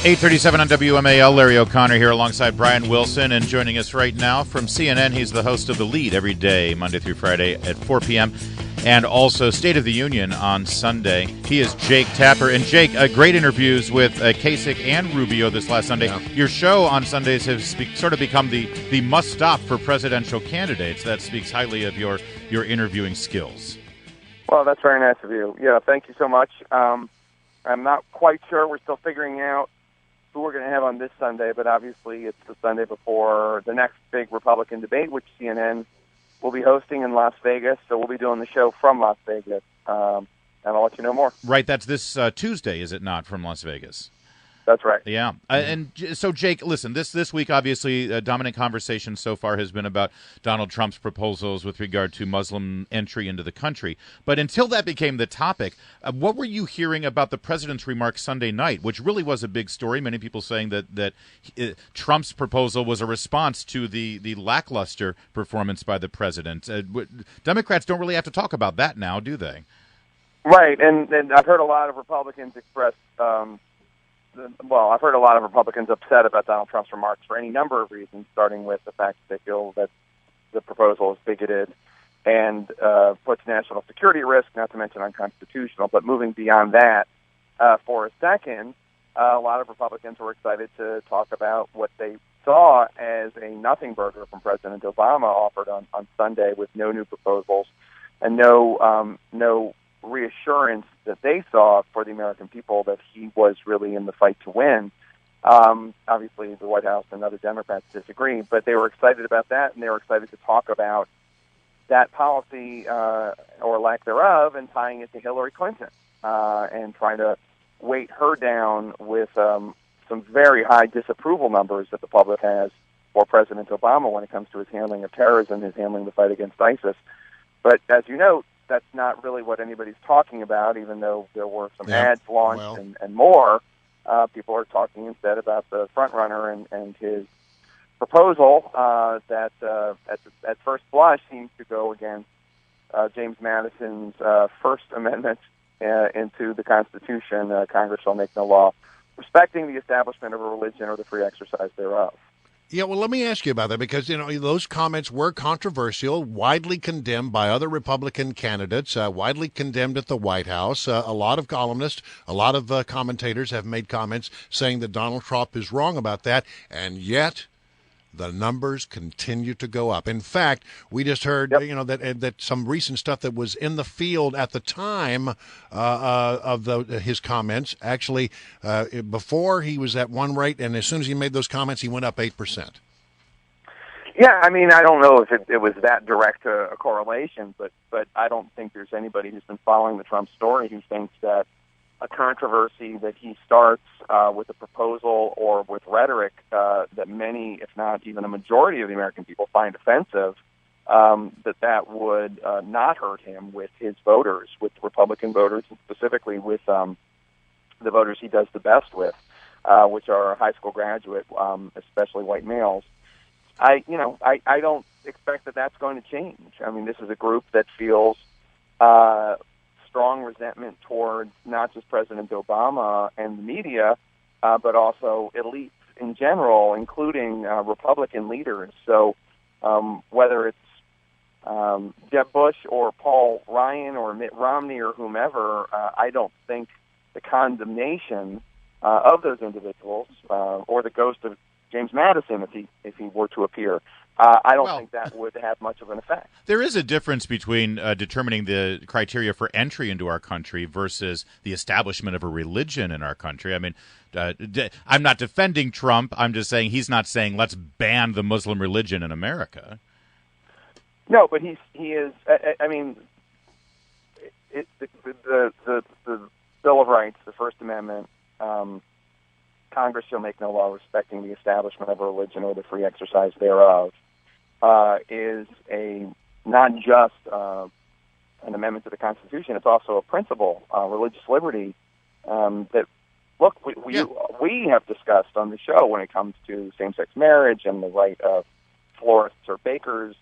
8:37 on WMAL. Larry O'Connor here alongside Brian Wilson, and joining us right now from CNN, he's the host of The Lead every day, Monday through Friday at 4 p.m., and also State of the Union on Sunday. He is Jake Tapper. And Jake, great interviews with Kasich and Rubio this last Sunday. Yeah. Your show on Sundays has sort of become the must-stop for presidential candidates. That speaks highly of your interviewing skills. Well, that's very nice of you. Yeah, thank you so much. I'm not quite sure. We're still figuring out who we're going to have on this Sunday, but obviously it's the Sunday before the next big Republican debate, which CNN will be hosting in Las Vegas. So we'll be doing the show from Las Vegas, and I'll let you know more. Right, that's this Tuesday, is it not, from Las Vegas? That's right. Yeah. And so, Jake, listen, this week, obviously, a dominant conversation so far has been about Donald Trump's proposals with regard to Muslim entry into the country. But until that became the topic, what were you hearing about the president's remarks Sunday night, which really was a big story? Many people saying that Trump's proposal was a response to the lackluster performance by the president. Democrats don't really have to talk about that now, do they? Right. And I've heard a lot of Republicans express I've heard a lot of Republicans upset about Donald Trump's remarks for any number of reasons, starting with the fact that they feel that the proposal is bigoted and puts national security at risk, not to mention unconstitutional. But moving beyond that, for a second, a lot of Republicans were excited to talk about what they saw as a nothing burger from President Obama offered on Sunday, with no new proposals and no reassurance that they saw for the American people that he was really in the fight to win. Obviously, the White House and other Democrats disagree, but they were excited about that, and they were excited to talk about that policy or lack thereof and tying it to Hillary Clinton and trying to weight her down with some very high disapproval numbers that the public has for President Obama when it comes to his handling of terrorism, his handling the fight against ISIS. But as you note, that's not really what anybody's talking about, even though there were some ads launched and more. People are talking instead about the front runner and his proposal that at first blush seems to go against James Madison's First Amendment into the Constitution. Congress shall make no law respecting the establishment of a religion or the free exercise thereof. Yeah, well, let me ask you about that, because, those comments were controversial, widely condemned by other Republican candidates, widely condemned at the White House. A lot of columnists, a lot of commentators have made comments saying that Donald Trump is wrong about that, and yet the numbers continue to go up. In fact, we just heard, that some recent stuff that was in the field at the time of his comments, actually, before he was at one rate, and as soon as he made those comments, he went up 8%. Yeah, I mean, I don't know if it was that direct a correlation, but I don't think there's anybody who's been following the Trump story who thinks that a controversy that he starts with a proposal or with rhetoric that many, if not even a majority of the American people find offensive, that would not hurt him with his voters, with Republican voters, and specifically with the voters he does the best with, which are high school graduate, especially white males. I don't expect that that's going to change. I mean, this is a group that feels strong resentment towards not just President Obama and the media, but also elites in general, including Republican leaders. So whether it's Jeb Bush or Paul Ryan or Mitt Romney or whomever, I don't think the condemnation of those individuals or the ghost of James Madison, if he were to appear, I don't think that would have much of an effect. There is a difference between determining the criteria for entry into our country versus the establishment of a religion in our country. I mean, I'm not defending Trump. I'm just saying he's not saying let's ban the Muslim religion in America. No, but he is. I mean, the Bill of Rights, the First Amendment. Congress shall make no law respecting the establishment of a religion or the free exercise thereof, is not just an amendment to the Constitution. It's also a principle, religious liberty, that, look, we have discussed on the show when it comes to same-sex marriage and the right of florists or bakers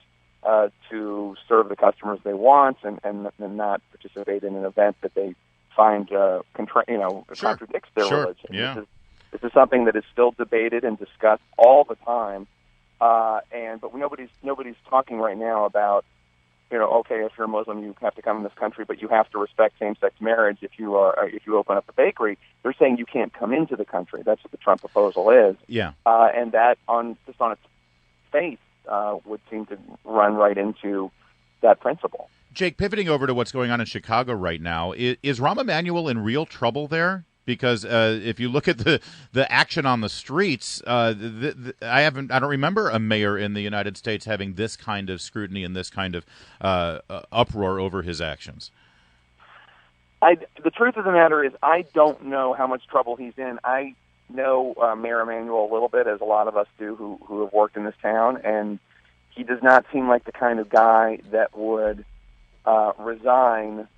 to serve the customers they want and not participate in an event that they find contradicts their religion. Yeah. This is something that is still debated and discussed all the time, but nobody's talking right now about, okay, if you're a Muslim, you have to come in this country, but you have to respect same-sex marriage if you open up a bakery. They're saying you can't come into the country. That's what the Trump proposal is. Yeah. And that on its face would seem to run right into that principle. Jake, pivoting over to what's going on in Chicago right now, is Rahm Emanuel in real trouble there? Because if you look at the action on the streets, I don't remember a mayor in the United States having this kind of scrutiny and this kind of uproar over his actions. The truth of the matter is, I don't know how much trouble he's in. I know Mayor Emanuel a little bit, as a lot of us do who have worked in this town, and he does not seem like the kind of guy that would resign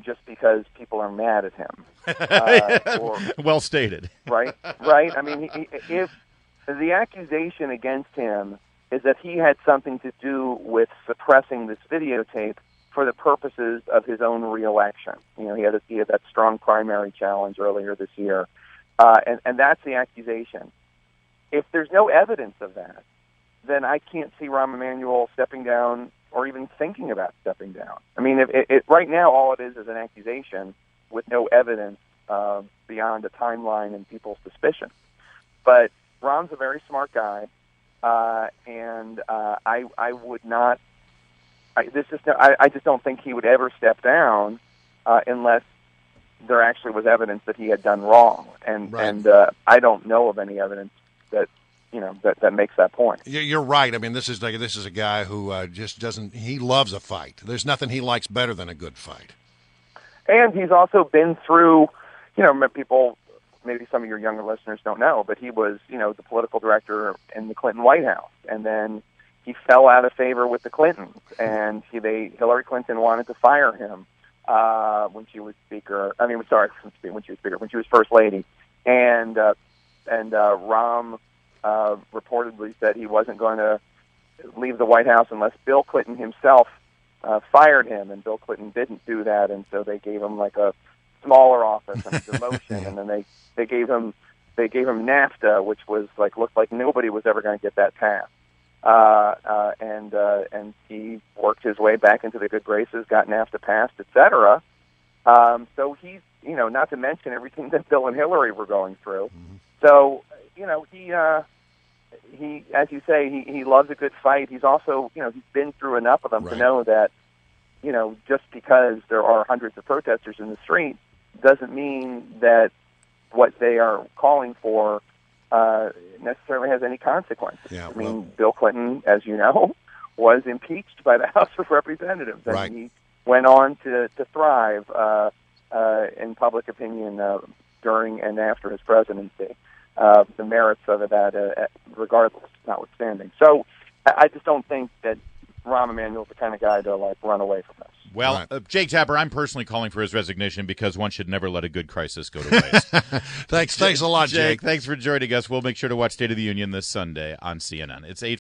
just because people are mad at him. Well stated. Right. I mean, if the accusation against him is that he had something to do with suppressing this videotape for the purposes of his own reelection. He had that strong primary challenge earlier this year, and that's the accusation. If there's no evidence of that, then I can't see Rahm Emanuel stepping down or even thinking about stepping down. I mean, right now all it is an accusation with no evidence beyond a timeline and people's suspicion. But Rahm's a very smart guy, and I would not. I just don't think he would ever step down unless there actually was evidence that he had done wrong, and I don't know of any evidence that that makes that point. You're right. I mean, this is a guy who just doesn't. He loves a fight. There's nothing he likes better than a good fight. And he's also been through, people. Maybe some of your younger listeners don't know, but he was, the political director in the Clinton White House, and then he fell out of favor with the Clintons, and Hillary Clinton wanted to fire him when she was speaker. I mean, sorry, when she was speaker, when she was first lady, and Rahm reportedly said he wasn't going to leave the White House unless Bill Clinton himself fired him, and Bill Clinton didn't do that, and so they gave him like a smaller office and a demotion, and then they gave him NAFTA, which was looked like nobody was ever going to get that passed. And he worked his way back into the good graces, got NAFTA passed, etc. So he's, not to mention everything that Bill and Hillary were going through. Mm-hmm. So, he, as you say, he loves a good fight. He's also, he's been through enough of them to know that, just because there are hundreds of protesters in the street doesn't mean that what they are calling for necessarily has any consequence. Yeah, I mean, Bill Clinton, as you know, was impeached by the House of Representatives, and he went on to thrive in public opinion during and after his presidency. The merits of that, regardless, notwithstanding. So I just don't think that Rahm Emanuel's the kind of guy to run away from this. Well, Jake Tapper, I'm personally calling for his resignation because one should never let a good crisis go to waste. Thanks a lot, Jake. Thanks for joining us. We'll make sure to watch State of the Union this Sunday on CNN. It's 8:40.